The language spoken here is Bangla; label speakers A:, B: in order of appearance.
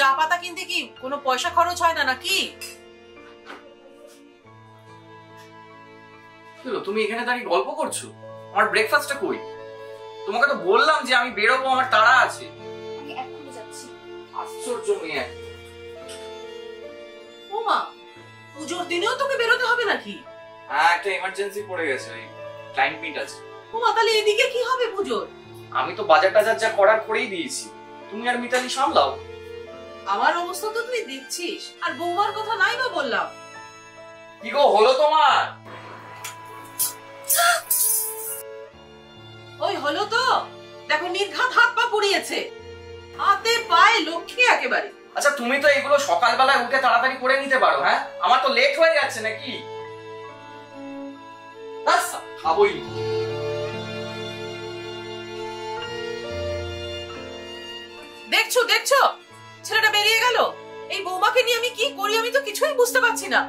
A: চা পাতা কিনতে কি কোনো পয়সা খরচ হয় না নাকি?
B: তুমি এখানে দাঁড়িয়ে গল্প করছো? আমার ব্রেকফাস্টটা কই? তোমাকে তো বললাম যে আমি বেরোবো, আমার তাড়া আছে।
C: আমি এক্ষুনি যাচ্ছি।
B: আশ্চর্য মেয়ে।
A: ও মা, পুজোর দিনেও তোকে বেরোতে হবে নাকি?
B: হ্যাঁ, একটা ইমার্জেন্সি পড়ে গেছে, ওই ক্লায়েন্ট মিট আছে।
A: ও মা, তাহলে এদিকে কি হবে পুজোর?
B: আমি তো বাজার টাজার যা করার করেই দিয়েছি, তুমি আর মিতালি সামলাও।
A: আমার অবস্থা তো তুই দেখছিস, আর বৌমার কথা নাই বা বললাম।
B: কি গো হলো তোমার?
A: ওই হলো তো, দেখো নির্ঘাত হাত পা পুড়িয়েছে, হাতে পায়ে লক্ষ্মী একেবারে।
B: আচ্ছা, তুমি তো এগুলো সকালবেলায় উঠে তাড়াতাড়ি করে নিতে পারো। হ্যাঁ, আমার তো লেট হয়ে যাচ্ছে নাকি? আচ্ছা, খাবোই।
A: দেখছো দেখছো, ছেলেটা বেরিয়ে গেল। এই বৌমাকে নিয়ে আমি কি করি আমি তো কিছুই বুঝতে পারছি না।